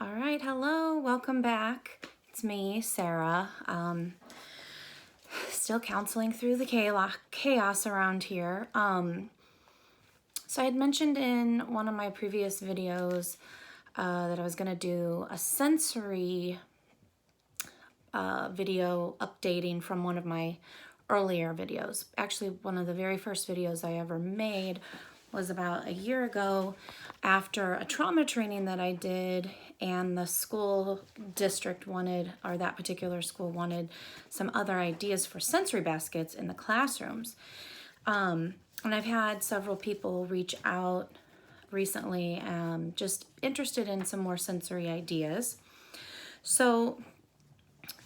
All right, hello, welcome back. It's me, Sarah. Still counseling through the chaos around here. So I had mentioned in one of my previous videos that I was going to do a sensory video updating from one of my earlier videos. Actually, one of the very first videos I ever made was about a year ago after a trauma training that I did, and the school district wanted, or that particular school wanted, some other ideas for sensory baskets in the classrooms. And I've had several people reach out recently just interested in some more sensory ideas. So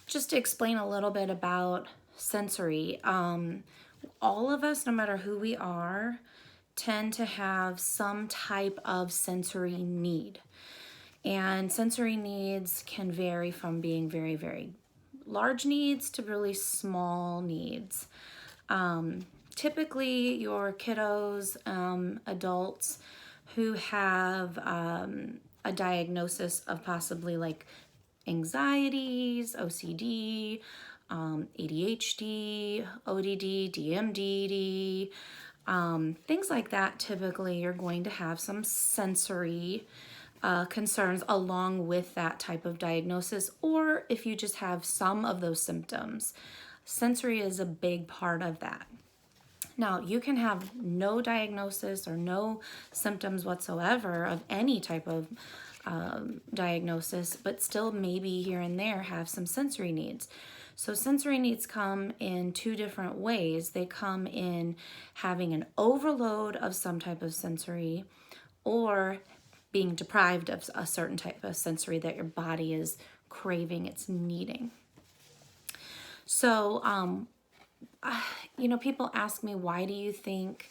just to explain a little bit about sensory, all of us, no matter who we are, tend to have some type of sensory need. And sensory needs can vary from being very, very large needs to really small needs. Typically, your kiddos, adults who have a diagnosis of possibly like anxieties, OCD, ADHD, ODD, DMDD, things like that, typically you're going to have some sensory concerns along with that type of diagnosis, or if you just have some of those symptoms. Sensory is a big part of that. Now, you can have no diagnosis or no symptoms whatsoever of any type of diagnosis, but still maybe here and there have some sensory needs. So sensory needs come in two different ways. They come in having an overload of some type of sensory, or being deprived of a certain type of sensory that your body is craving, it's needing. So, people ask me, why do you think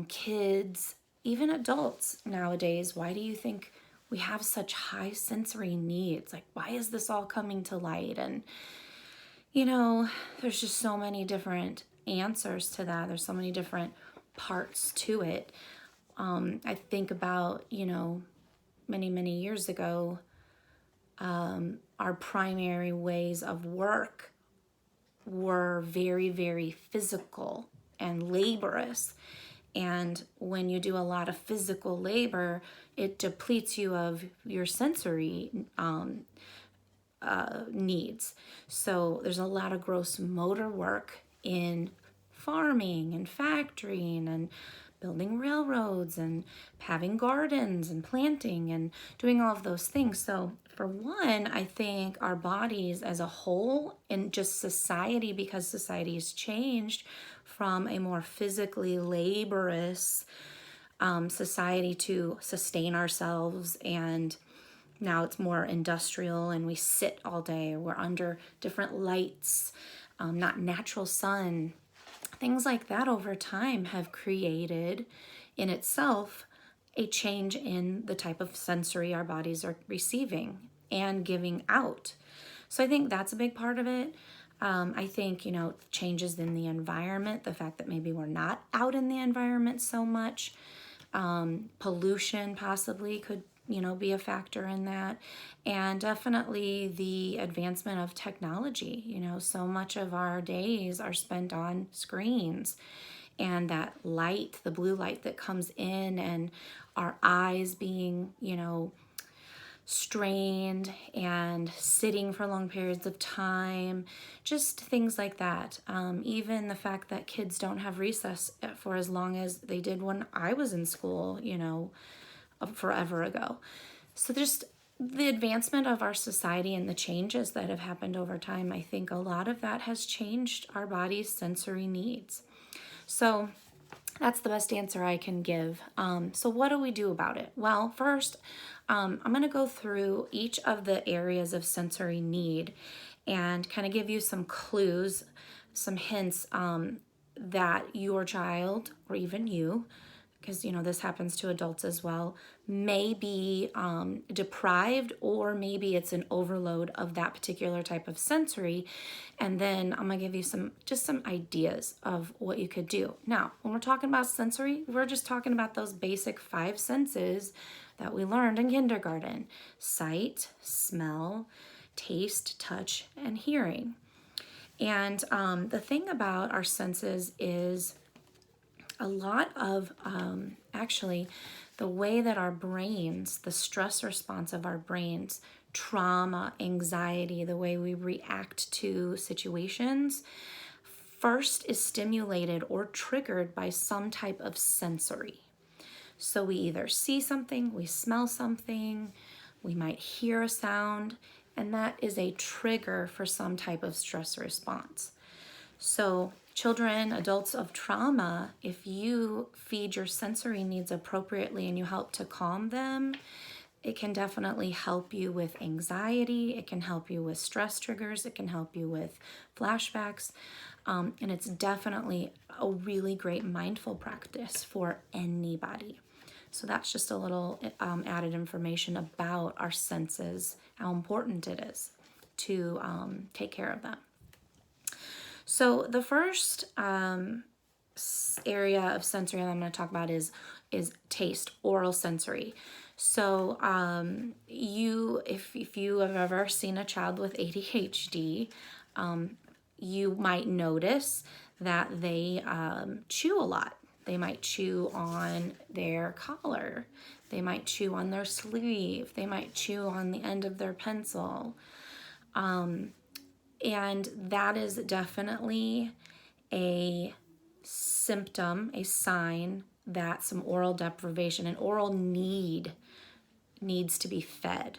kids, even adults nowadays, why do you think we have such high sensory needs? Like, why is this all coming to light? And, there's just so many different answers to that. There's so many different parts to it. I think about, many, many years ago, our primary ways of work were very, very physical and laborious. And when you do a lot of physical labor, it depletes you of your sensory needs. So there's a lot of gross motor work in farming and factoring and building railroads and having gardens and planting and doing all of those things. So for one, I think our bodies as a whole and just society, because society has changed from a more physically laborious society to sustain ourselves, and now it's more industrial and we sit all day. We're under different lights, not natural sun. Things like that over time have created in itself a change in the type of sensory our bodies are receiving and giving out. So I think that's a big part of it. I think, changes in the environment, the fact that maybe we're not out in the environment so much. Pollution possibly could be a factor in that. And definitely the advancement of technology. So much of our days are spent on screens, and that light, the blue light that comes in, and our eyes being, strained and sitting for long periods of time, just things like that. Even the fact that kids don't have recess for as long as they did when I was in school, forever ago. So just the advancement of our society and the changes that have happened over time, I think a lot of that has changed our body's sensory needs. So that's the best answer I can give. So what do we do about it? Well, first, I'm going to go through each of the areas of sensory need and kind of give you some clues, some hints that your child, or even you, because this happens to adults as well, may be deprived, or maybe it's an overload of that particular type of sensory. And then I'm gonna give you some ideas of what you could do. Now, when we're talking about sensory, we're just talking about those basic 5 senses that we learned in kindergarten: sight, smell, taste, touch, and hearing. And the thing about our senses is a lot of actually the way that our brains, the stress response of our brains, trauma, anxiety, the way we react to situations, first is stimulated or triggered by some type of sensory. So we either see something, we smell something, we might hear a sound, and that is a trigger for some type of stress response. So children, adults of trauma, if you feed your sensory needs appropriately and you help to calm them, it can definitely help you with anxiety. It can help you with stress triggers. It can help you with flashbacks. And it's definitely a really great mindful practice for anybody. So that's just a little added information about our senses, how important it is to take care of them. So the first area of sensory that I'm going to talk about is taste, oral sensory. So if you have ever seen a child with ADHD, you might notice that they chew a lot. They might chew on their collar. They might chew on their sleeve. They might chew on the end of their pencil. And that is definitely a symptom, a sign that some oral deprivation and oral needs to be fed.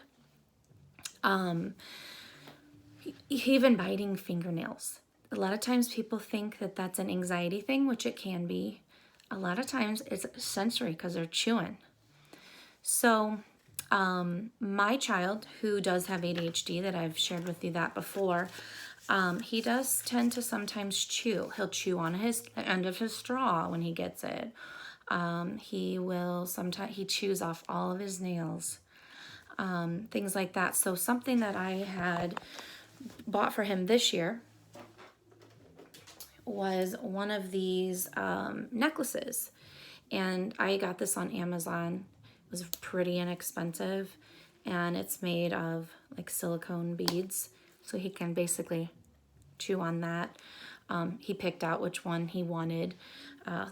Even biting fingernails. A lot of times people think that that's an anxiety thing, which it can be. A lot of times it's sensory because they're chewing. So my child, who does have ADHD, that I've shared with you that before, he does tend to sometimes chew. He'll chew on his end of his straw when he gets it. He chews off all of his nails, things like that. So something that I had bought for him this year was one of these necklaces. And I got this on Amazon. It was pretty inexpensive, and it's made of like silicone beads, so he can basically chew on that. He picked out which one he wanted.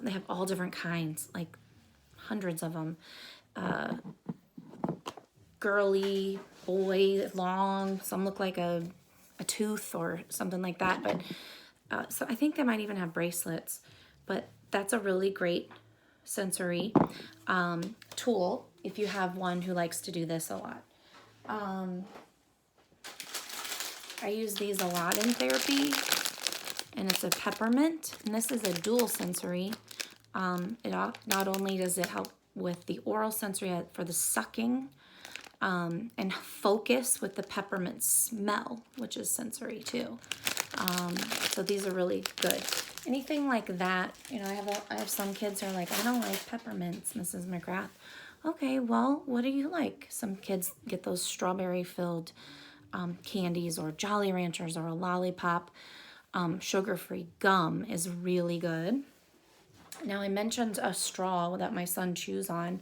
They have all different kinds, like hundreds of them. Girly, boy, long, some look like a tooth or something like that. But so I think they might even have bracelets, but that's a really great sensory tool if you have one who likes to do this a lot. I use these a lot in therapy, and it's a peppermint, and this is a dual sensory. Not only does it help with the oral sensory for the sucking and focus with the peppermint smell, which is sensory too. So these are really good. Anything like that, you know, I have some kids who are like, I don't like peppermints, Mrs. McGrath. Okay, well, what do you like? Some kids get those strawberry-filled candies, or Jolly Ranchers, or a lollipop. Sugar-free gum is really good. Now, I mentioned a straw that my son chews on,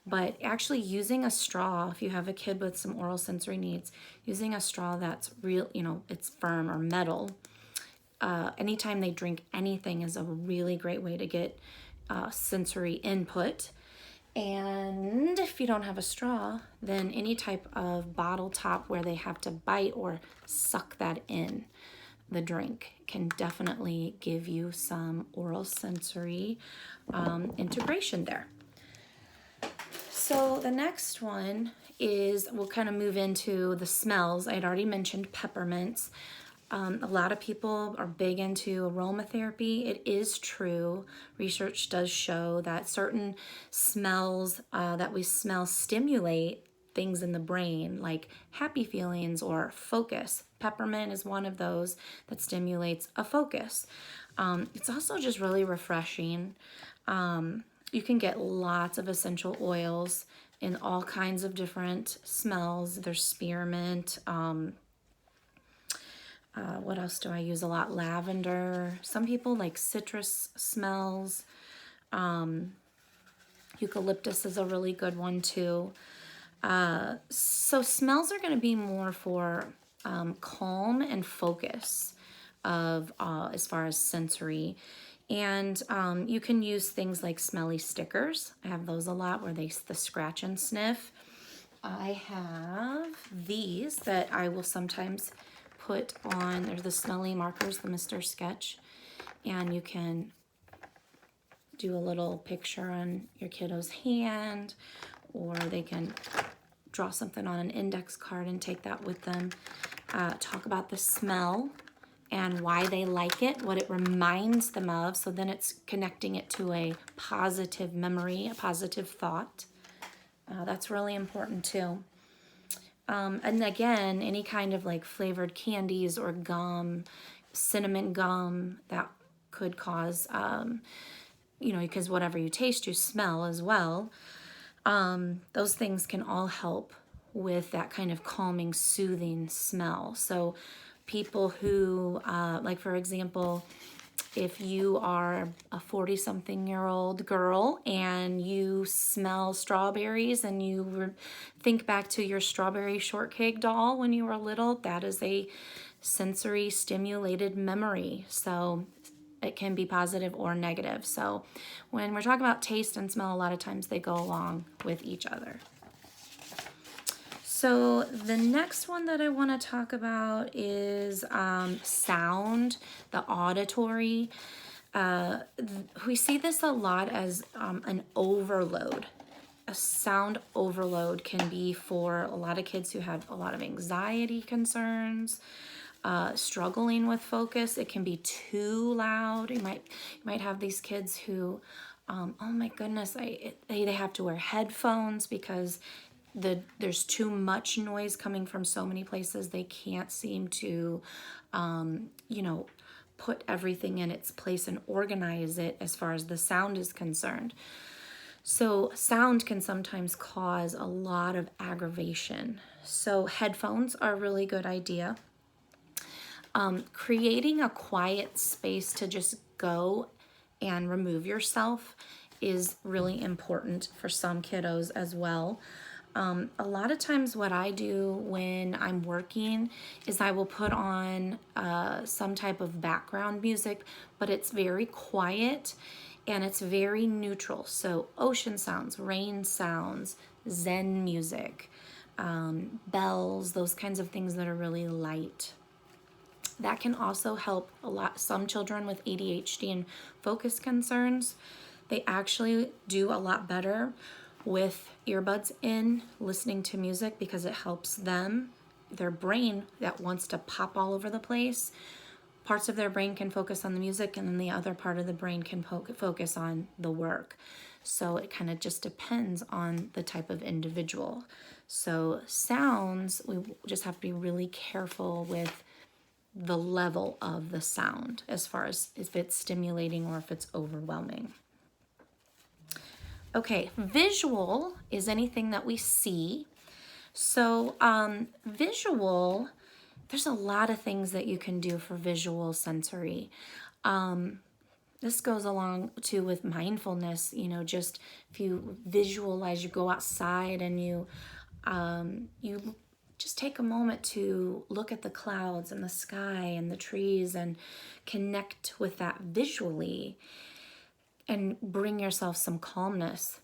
but actually using a straw, if you have a kid with some oral sensory needs, using a straw that's real, you know, it's firm or metal, anytime they drink anything is a really great way to get sensory input. And if you don't have a straw, then any type of bottle top where they have to bite or suck that in the drink can definitely give you some oral sensory integration there. So the next one is, we'll kind of move into the smells. I'd already mentioned peppermints. A lot of people are big into aromatherapy. It is true. Research does show that certain smells that we smell stimulate things in the brain, like happy feelings or focus. Peppermint is one of those that stimulates a focus. It's also just really refreshing. You can get lots of essential oils in all kinds of different smells. There's spearmint. What else do I use a lot? Lavender. Some people like citrus smells. Eucalyptus is a really good one too. So smells are going to be more for calm and focus of as far as sensory. And you can use things like smelly stickers. I have those a lot where the scratch and sniff. I have these that I will sometimes put on. They're the smelly markers, the Mr. Sketch. And you can do a little picture on your kiddo's hand, or they can draw something on an index card and take that with them. Talk about the smell and why they like it, what it reminds them of. So then it's connecting it to a positive memory, a positive thought. That's really important too. And again, any kind of like flavored candies or gum, cinnamon gum, that could cause, because whatever you taste, you smell as well. Those things can all help with that kind of calming, soothing smell. So people who, like for example, if you are a 40-something-year-old girl and you smell strawberries and you think back to your strawberry shortcake doll when you were little, that is a sensory stimulated memory. So it can be positive or negative. So when we're talking about taste and smell, a lot of times they go along with each other. So the next one that I want to talk about is sound, the auditory. We see this a lot as an overload. A sound overload can be for a lot of kids who have a lot of anxiety concerns, struggling with focus. It can be too loud. You might have these kids who, oh my goodness, they have to wear headphones because there's too much noise coming from so many places. They can't seem to, put everything in its place and organize it as far as the sound is concerned. So sound can sometimes cause a lot of aggravation. So headphones are a really good idea. Creating a quiet space to just go and remove yourself is really important for some kiddos as well. A lot of times what I do when I'm working is I will put on some type of background music, but it's very quiet and it's very neutral. So ocean sounds, rain sounds, Zen music, bells, those kinds of things that are really light. That can also help some children with ADHD and focus concerns. They actually do a lot better with earbuds in, listening to music, because it helps them, their brain that wants to pop all over the place. Parts of their brain can focus on the music, and then the other part of the brain can focus on the work. So it kind of just depends on the type of individual. So sounds, we just have to be really careful with the level of the sound as far as if it's stimulating or if it's overwhelming. Okay, visual is anything that we see. So visual, there's a lot of things that you can do for visual sensory. This goes along too with mindfulness, just if you visualize, you go outside and you just take a moment to look at the clouds and the sky and the trees and connect with that visually and bring yourself some calmness.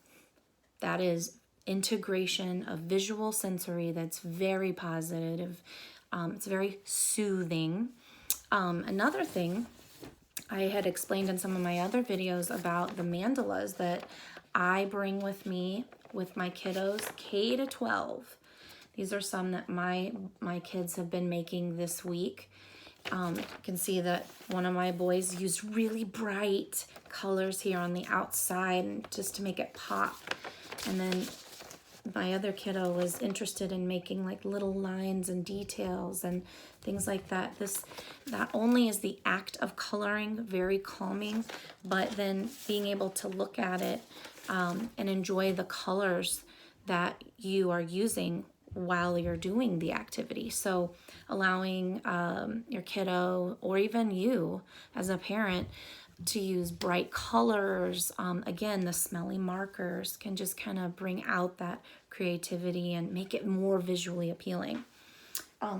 That is integration of visual sensory that's very positive. It's very soothing. Another thing I had explained in some of my other videos about the mandalas that I bring with me with my kiddos K to 12. These are some that my kids have been making this week. You can see that one of my boys used really bright colors here on the outside just to make it pop. And then my other kiddo was interested in making like little lines and details and things like that. This not only is the act of coloring very calming, but then being able to look at it and enjoy the colors that you are using while you're doing the activity. So allowing your kiddo, or even you as a parent, to use bright colors. Again, the smelly markers can just kind of bring out that creativity and make it more visually appealing.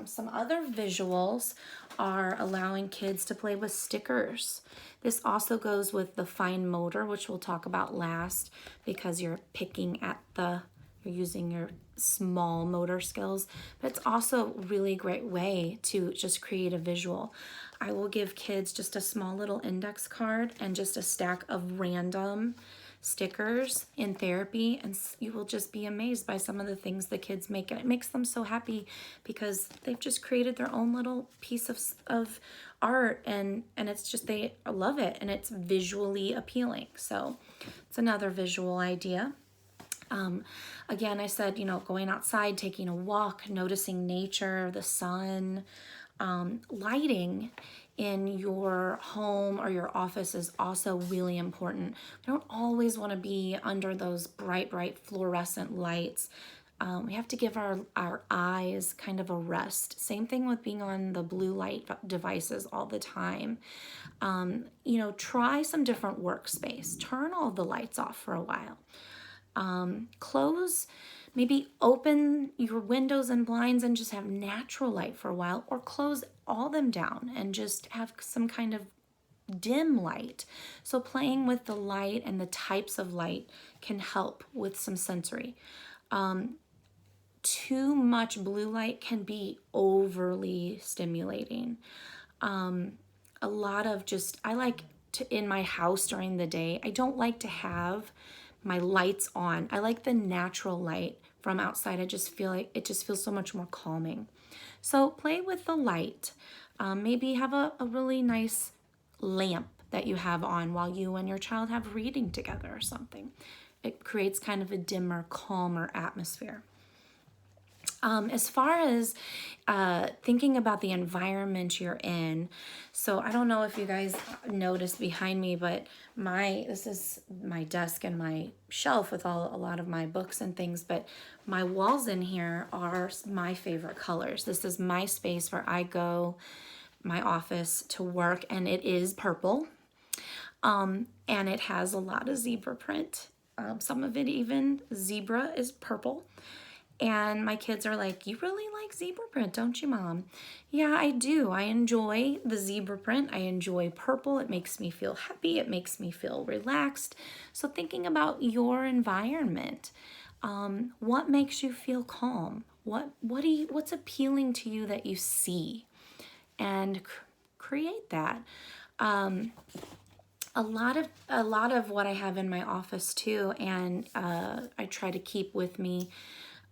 Some other visuals are allowing kids to play with stickers. This also goes with the fine motor, which we'll talk about last, because you're using your small motor skills, but it's also a really great way to just create a visual. I will give kids just a small little index card and just a stack of random stickers in therapy, and you will just be amazed by some of the things the kids make, and it makes them so happy because they've just created their own little piece of art, and it's just, they love it, and it's visually appealing. So it's another visual idea. Again, I said, going outside, taking a walk, noticing nature, the sun, lighting in your home or your office is also really important. We don't always want to be under those bright fluorescent lights. We have to give our eyes kind of a rest. Same thing with being on the blue light devices all the time. Try some different workspace. Turn all the lights off for a while. Maybe open your windows and blinds and just have natural light for a while, or close all them down and just have some kind of dim light. So playing with the light and the types of light can help with some sensory. Too much blue light can be overly stimulating. A lot of I like to, in my house during the day, I don't like to have my lights on. I like the natural light from outside. I just feel like it just feels so much more calming. So play with the light. Maybe have a really nice lamp that you have on while you and your child have reading together or something. It creates kind of a dimmer, calmer atmosphere. As far as thinking about the environment you're in, so I don't know if you guys noticed behind me, but this is my desk and my shelf with a lot of my books and things, but my walls in here are my favorite colors. This is my space where I go, my office, to work, and it is purple. And it has a lot of zebra print. Some of it even zebra is purple. And my kids are like, "You really like zebra print, don't you, Mom?" Yeah, I do. I enjoy the zebra print. I enjoy purple. It makes me feel happy. It makes me feel relaxed. So thinking about your environment, what makes you feel calm? What's appealing to you that you see? And create that. A lot of what I have in my office too, and I try to keep with me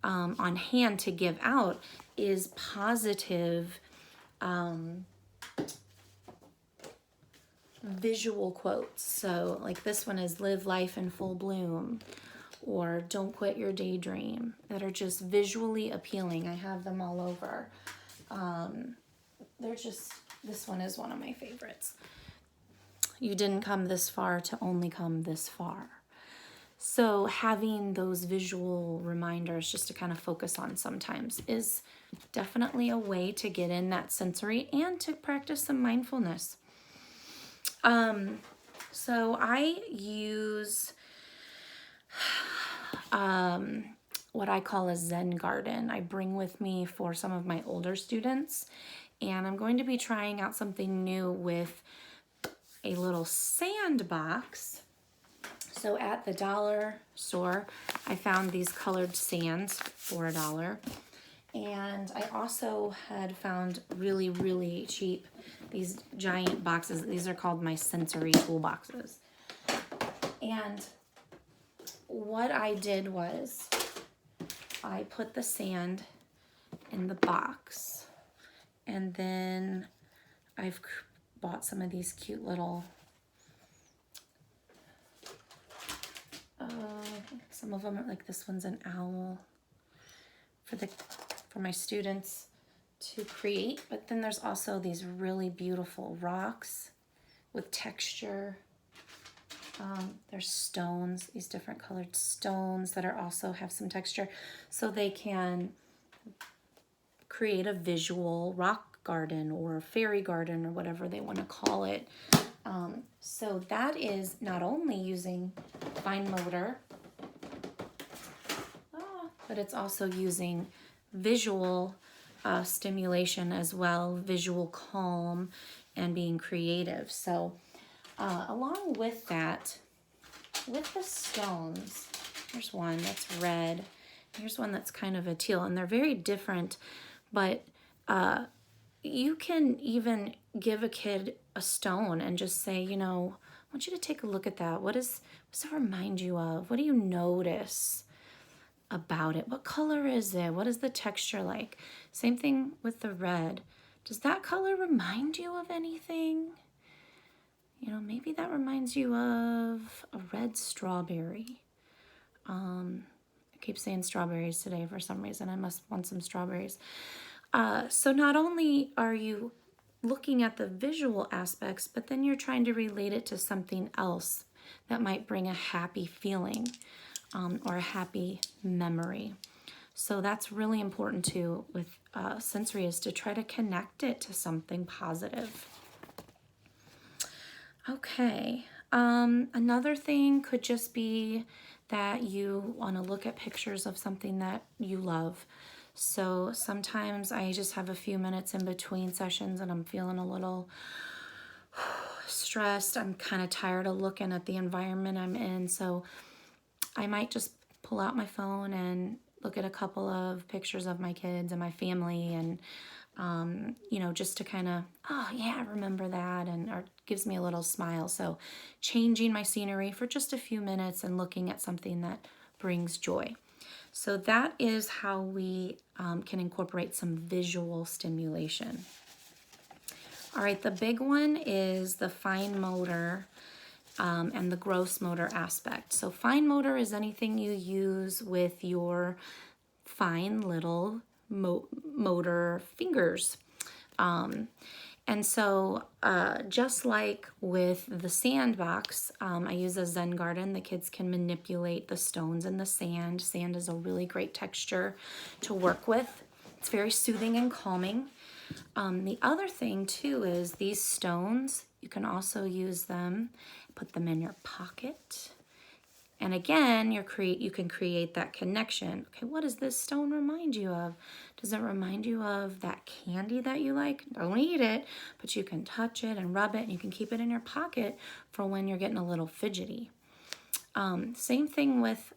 on hand to give out, is positive visual quotes. So like this one is "Live life in full bloom," or "Don't quit your daydream," that are just visually appealing. I have them all over. This one is one of my favorites. "You didn't come this far to only come this far." So having those visual reminders just to kind of focus on sometimes is definitely a way to get in that sensory and to practice some mindfulness. So I use what I call a Zen garden. I bring with me for some of my older students, and I'm going to be trying out something new with a little sandbox. So at the dollar store, I found these colored sands for $1. And I also had found really, really cheap these giant boxes. These are called my sensory toolboxes. And what I did was I put the sand in the box. And then I've bought some of these cute little some of them, like this one's an owl for my students to create. But then there's also these really beautiful rocks with texture. There's stones, these different colored stones that are also have some texture, so they can create a visual rock garden or fairy garden or whatever they want to call it. So that is not only using fine motor, but it's also using visual stimulation as well, visual calm, and being creative. So along with that, with the stones, here's one that's red, here's one that's kind of a teal, and they're very different, but you can even give a kid a stone and just say, you know, I want you to take a look at that. What does it remind you of? What do you notice about it? What color is it? What is the texture like? Same thing with the red. Does that color remind you of anything? You know, maybe that reminds you of a red strawberry. I keep saying strawberries today for some reason. I must want some strawberries. So not only are you looking at the visual aspects, but then you're trying to relate it to something else that might bring a happy feeling or a happy memory. So that's really important too with sensory, is to try to connect it to something positive. Okay, another thing could just be that you want to look at pictures of something that you love. So sometimes I just have a few minutes in between sessions and I'm feeling a little stressed. I'm kind of tired of looking at the environment I'm in. So I might just pull out my phone and look at a couple of pictures of my kids and my family, and you know, just to kind of, oh yeah, I remember that, and or gives me a little smile. So changing my scenery for just a few minutes and looking at something that brings joy. So that is how we can incorporate some visual stimulation. All right, the big one is the fine motor and the gross motor aspect. So fine motor is anything you use with your fine little motor fingers. And so just like with the sandbox, I use a Zen garden. The kids can manipulate the stones in the sand. Sand is a really great texture to work with. It's very soothing and calming. The other thing too is these stones, you can also use them, put them in your pocket. And again, you can create that connection. Okay, what does this stone remind you of? Does it remind you of that candy that you like? Don't eat it, but you can touch it and rub it, and you can keep it in your pocket for when you're getting a little fidgety. Same thing with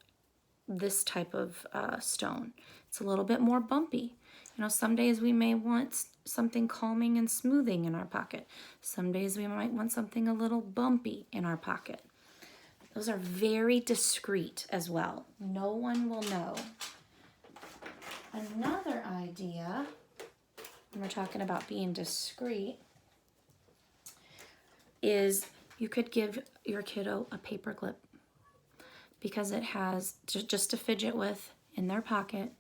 this type of stone. It's a little bit more bumpy. You know, some days we may want something calming and smoothing in our pocket. Some days we might want something a little bumpy in our pocket. Those are very discreet as well. No one will know. Another idea, when we're talking about being discreet, is you could give your kiddo a paper clip, because it has just to fidget with in their pocket.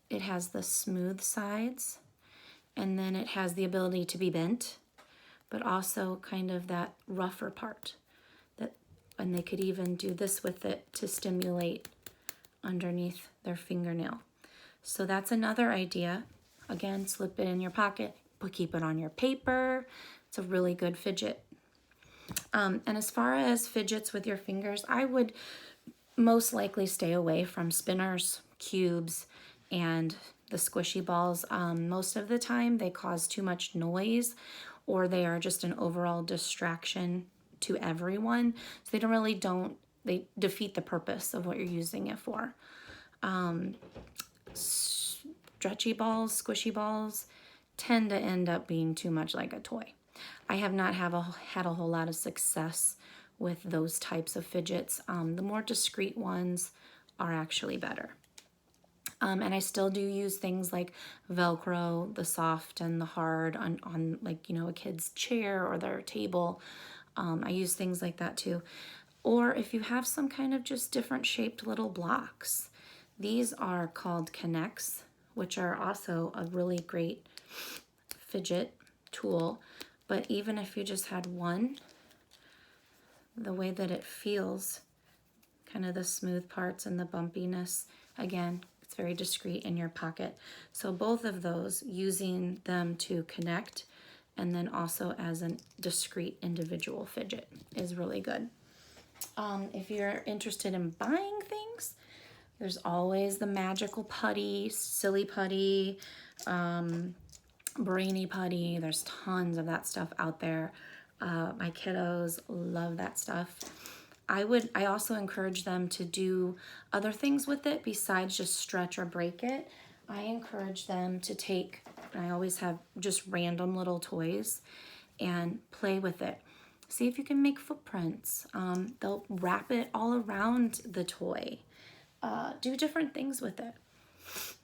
It has the smooth sides, and then it has the ability to be bent, but also kind of that rougher part. And they could even do this with it to stimulate underneath their fingernail. So that's another idea. Again, slip it in your pocket, but keep it on your paper. It's a really good fidget. And as far as fidgets with your fingers, I would most likely stay away from spinners, cubes, and the squishy balls. Most of the time they cause too much noise, or they are just an overall distraction to everyone. So they defeat the purpose of what you're using it for. Stretchy balls, squishy balls tend to end up being too much like a toy. I have not had a whole lot of success with those types of fidgets. The more discreet ones are actually better. And I still do use things like Velcro, the soft and the hard on like, you know, a kid's chair or their table. I use things like that too. Or if you have some kind of just different shaped little blocks, these are called K'NEX, which are also a really great fidget tool. But even if you just had one, the way that it feels, kind of the smooth parts and the bumpiness. Again, it's very discreet in your pocket. So both of those, using them to connect and then also as a discrete individual fidget, is really good. If you're interested in buying things, there's always the magical putty, silly putty, brainy putty. There's tons of that stuff out there. My kiddos love that stuff. I also encourage them to do other things with it besides just stretch or break it. I encourage them to take, I always have just random little toys, and play with it. See if you can make footprints. They'll wrap it all around the toy. Do different things with it.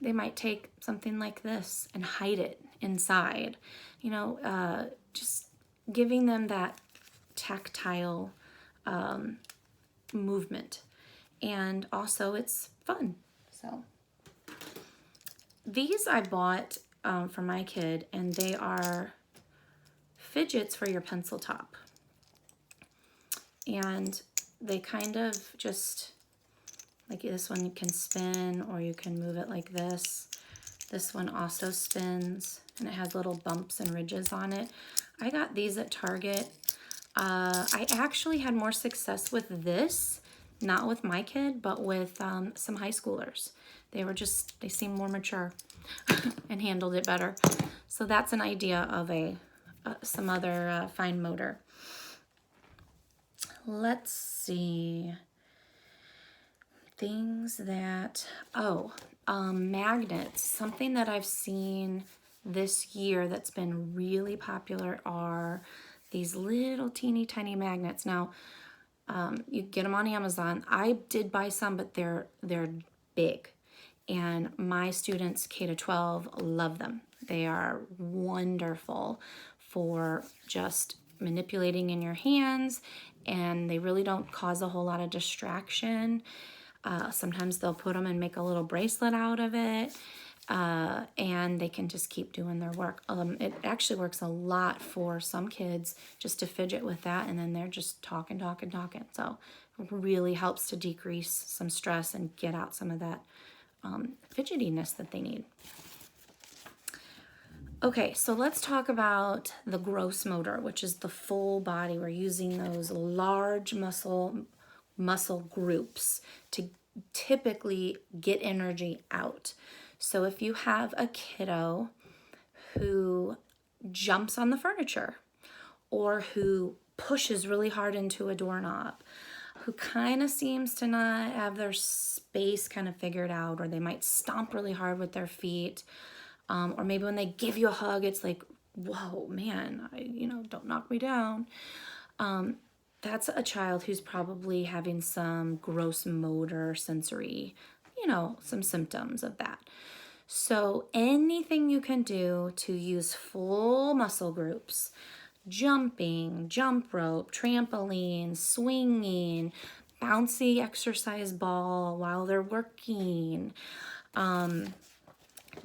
They might take something like this and hide it inside. You know, just giving them that tactile movement. And also it's fun. So these I bought for my kid, and they are fidgets for your pencil top. And they kind of just, like this one you can spin, or you can move it like this. This one also spins, and it has little bumps and ridges on it. I got these at Target. I actually had more success with this, not with my kid, but with some high schoolers. They seemed more mature and handled it better. So that's an idea of some other fine motor. Let's see. Things that, magnets. Something that I've seen this year that's been really popular are these little teeny tiny magnets. Now, you get them on Amazon. I did buy some, but they're big. And my students, K to 12, love them. They are wonderful for just manipulating in your hands, and they really don't cause a whole lot of distraction. Sometimes they'll put them and make a little bracelet out of it, and they can just keep doing their work. It actually works a lot for some kids just to fidget with that, and then they're just talking. So it really helps to decrease some stress and get out some of that fidgetiness that they need. Okay, so let's talk about the gross motor, which is the full body. We're using those large muscle groups to typically get energy out. So if you have a kiddo who jumps on the furniture, or who pushes really hard into a doorknob, who kind of seems to not have their space kind of figured out, or they might stomp really hard with their feet, or maybe when they give you a hug, it's like, whoa, man, don't knock me down. That's a child who's probably having some gross motor sensory, some symptoms of that. So anything you can do to use full muscle groups, jumping, jump rope, trampoline, swinging, bouncy exercise ball while they're working,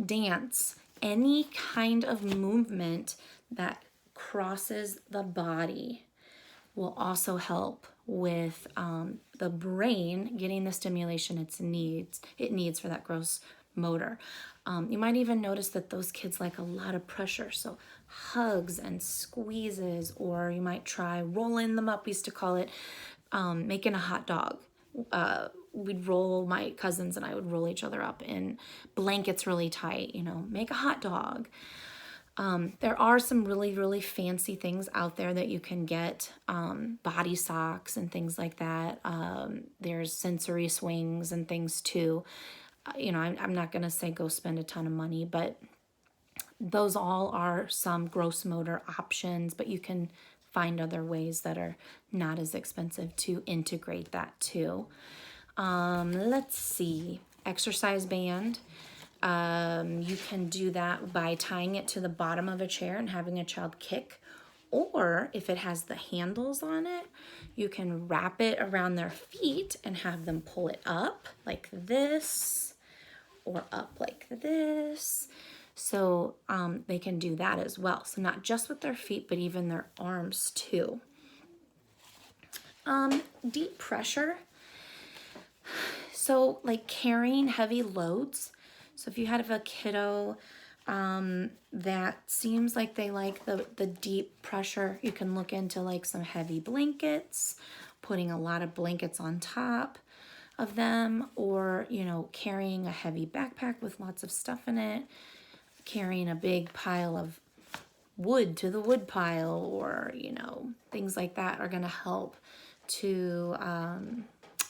dance, any kind of movement that crosses the body will also help with the brain getting the stimulation it needs for that gross motor. You might even notice that those kids like a lot of pressure, so hugs and squeezes, or you might try rolling them up. We used to call it making a hot dog. My cousins and I would roll each other up in blankets really tight, make a hot dog. There are some really, really fancy things out there that you can get, body socks and things like that. There's sensory swings and things too. I'm not going to say go spend a ton of money, but those all are some gross motor options, but you can find other ways that are not as expensive to integrate that too. Let's see, exercise band. You can do that by tying it to the bottom of a chair and having a child kick. Or if it has the handles on it, you can wrap it around their feet and have them pull it up like this, or up like this. So they can do that as well. So not just with their feet, but even their arms too. Deep pressure. So like carrying heavy loads. So if you have a kiddo that seems like they like the deep pressure, you can look into like some heavy blankets, putting a lot of blankets on top of them, or, you know, carrying a heavy backpack with lots of stuff in it, carrying a big pile of wood to the wood pile, or, you know, things like that are going to help to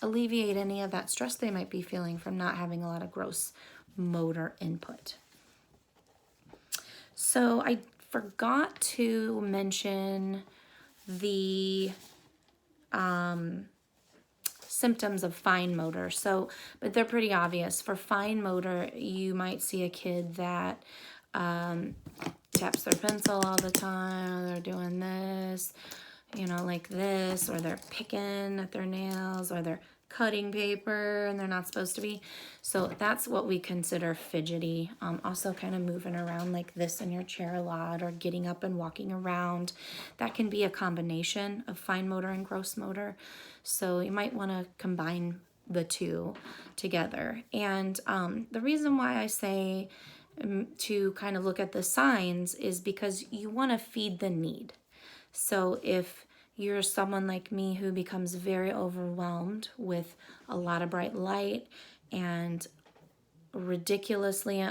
alleviate any of that stress they might be feeling from not having a lot of gross motor input. So I forgot to mention the symptoms of fine motor. So, but they're pretty obvious. For fine motor, you might see a kid that taps their pencil all the time, they're doing this, you know, like this, or they're picking at their nails, or they're cutting paper and they're not supposed to be. So that's what we consider fidgety. Also kind of moving around like this in your chair a lot, or getting up and walking around. That can be a combination of fine motor and gross motor. So you might want to combine the two together. And the reason why I say to kind of look at the signs is because you want to feed the need. So if you're someone like me who becomes very overwhelmed with a lot of bright light and ridiculously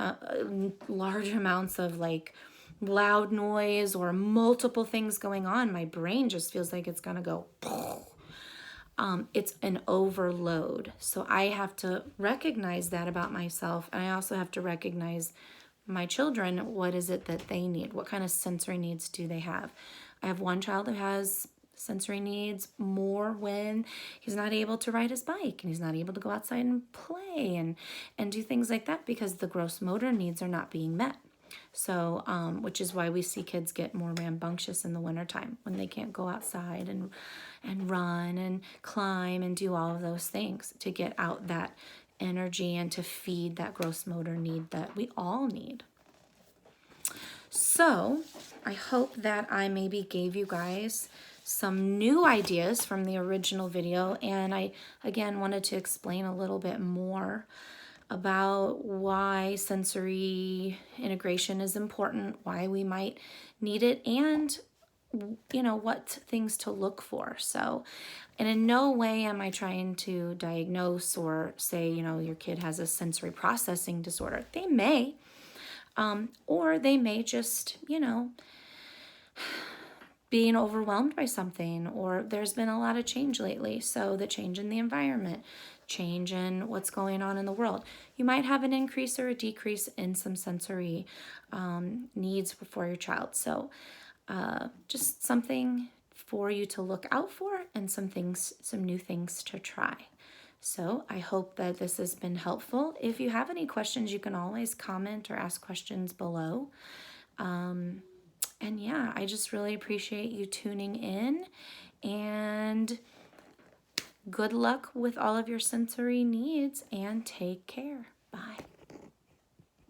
large amounts of like loud noise or multiple things going on, my brain just feels like it's gonna go. It's an overload. So I have to recognize that about myself, and I also have to recognize my children. What is it that they need? What kind of sensory needs do they have? I have one child who has sensory needs more when he's not able to ride his bike and he's not able to go outside and play and do things like that, because the gross motor needs are not being met. So, which is why we see kids get more rambunctious in the wintertime when they can't go outside and run and climb and do all of those things to get out that energy and to feed that gross motor need that we all need. So I hope that I maybe gave you guys some new ideas from the original video, and I again wanted to explain a little bit more about why sensory integration is important, why we might need it, and you know what things to look for. So, and in no way am I trying to diagnose or say, you know, your kid has a sensory processing disorder. They may, or they may just, you know, being overwhelmed by something, or there's been a lot of change lately. So the change in the environment, change in what's going on in the world. You might have an increase or a decrease in some sensory needs for your child. So just something for you to look out for, and some new things to try. So I hope that this has been helpful. If you have any questions, you can always comment or ask questions below. And yeah, I just really appreciate you tuning in, and good luck with all of your sensory needs, and take care. Bye.